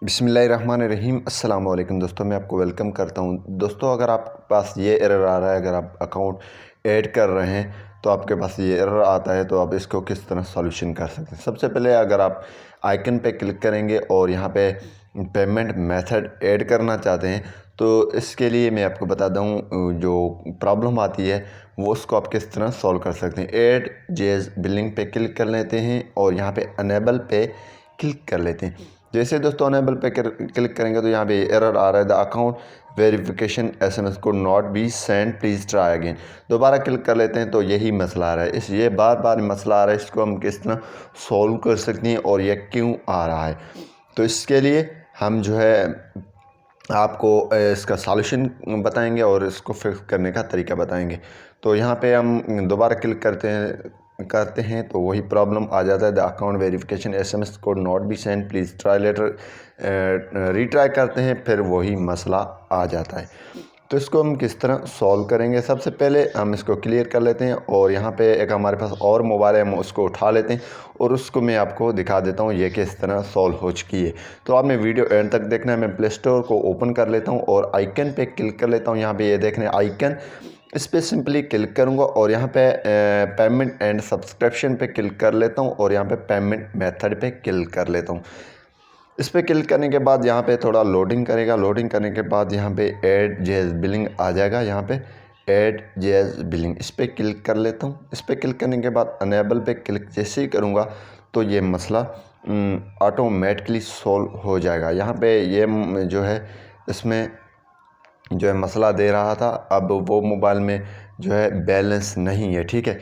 बिस्मिल्लाहिर्रहमानिर्रहीम। अस्सलाम वालेकुम दोस्तों, मैं आपको वेलकम करता हूं। दोस्तों, अगर आपके पास ये एरर आ रहा है, अगर आप अकाउंट ऐड कर रहे हैं तो आपके पास ये एरर आता है, तो आप इसको किस तरह सॉल्यूशन कर सकते हैं। सबसे पहले अगर आप आइकन पे क्लिक करेंगे और यहाँ पे पेमेंट मेथड ऐड करना चाहते हैं तो इसके लिए मैं आपको बता दूँ जो प्रॉब्लम आती है वो उसको आप किस तरह सॉल्व कर सकते हैं। ऐड जेएस बिलिंग पे क्लिक कर लेते हैं और यहाँ पे अनेबल पे क्लिक कर लेते हैं। जैसे दोस्तों अनेबल पे क्लिक करेंगे तो यहाँ पे एरर आ रहा है, द अकाउंट वेरिफिकेशन एसएमएस को not be send, please try again. दोबारा क्लिक कर लेते हैं तो यही मसला आ रहा है। इस ये बार बार मसला आ रहा है, इसको हम किस तरह सॉल्व कर सकते हैं और ये क्यों आ रहा है। तो इसके लिए हम जो है आपको इसका सॉल्यूशन बताएंगे और इसको फिक्स करने का तरीका बताएंगे। तो यहाँ पे हम दोबारा क्लिक करते हैं तो वही प्रॉब्लम आ जाता है, the account verification SMS code not be send, please try later. Retry करते हैं, फिर वही मसला आ जाता है। तो इसको हम किस तरह सॉल्व करेंगे, सबसे पहले हम इसको क्लियर कर लेते हैं और यहाँ पे एक हमारे पास और मोबाइल है, हम उसको उठा लेते हैं और उसको मैं आपको दिखा देता हूँ ये किस तरह सॉल्व हो चुकी है। तो आपने वीडियो एंड तक देखना है। मैं प्ले स्टोर को ओपन कर लेता हूँ और आइकन पे क्लिक कर लेता हूँ। यहाँ पे ये देखने आइकन, इस पर सिंपली क्लिक करूँगा और यहाँ पे पेमेंट एंड सब्सक्रिप्शन पे क्लिक कर लेता हूँ और यहाँ पे पेमेंट मेथड पे क्लिक कर लेता हूँ। इस पर क्लिक करने के बाद यहाँ पे थोड़ा लोडिंग करेगा। लोडिंग करने के बाद यहाँ पे ऐड जेएस बिलिंग आ जाएगा। यहाँ पे ऐड जेएस बिलिंग, इस पर क्लिक कर लेता हूँ। इस पर क्लिक करने के बाद अनेबल पे क्लिक जैसे ही करूँगा तो ये मसला ऑटोमेटिकली सॉल्व हो जाएगा। यहाँ पे ये जो है इसमें जो है मसला दे रहा था, अब वो मोबाइल में जो है बैलेंस नहीं है, ठीक है।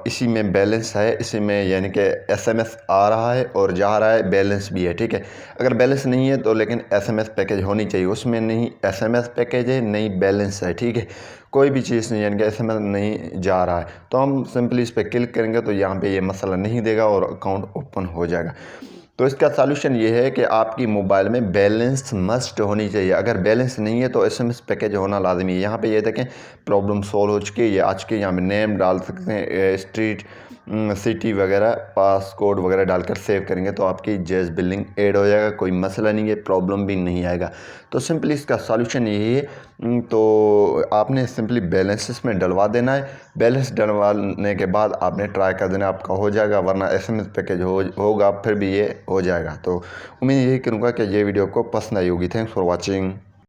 इसी में बैलेंस है, इसी में यानी कि एसएमएस आ रहा है और जा रहा है, बैलेंस भी है, ठीक है। अगर बैलेंस नहीं है तो लेकिन एसएमएस पैकेज होनी चाहिए, उसमें नहीं एसएमएस पैकेज है, नहीं बैलेंस है, ठीक है। कोई भी चीज़ नहीं, यानी कि एसएमएस नहीं जा रहा है तो हम सिंपली इस पर क्लिक करेंगे तो यहाँ पे ये मसला नहीं देगा और अकाउंट ओपन हो जाएगा। तो इसका सॉल्यूशन ये है कि आपकी मोबाइल में बैलेंस मस्ट होनी चाहिए। अगर बैलेंस नहीं है तो एसएमएस पैकेज होना लाजमी है। यहाँ पे ये देखें प्रॉब्लम सॉल्व हो चुकी है। ये आज के यहाँ पे नेम डाल सकते हैं, स्ट्रीट, सिटी वगैरह, पास कोड वगैरह डालकर सेव करेंगे तो आपकी जेएस बिलिंग ऐड हो जाएगा। कोई मसला नहीं है, प्रॉब्लम भी नहीं आएगा। तो सिंपली इसका सॉल्यूशन यही है। तो आपने सिंपली बैलेंस इसमें डलवा देना है। बैलेंस डलवाने के बाद आपने ट्राई कर देना, आपका हो जाएगा, वरना एसएमएस पैकेज होगा फिर भी ये हो जाएगा। तो उम्मीद यही करूँगा कि ये वीडियो को पसंद आई होगी। Thanks for watching.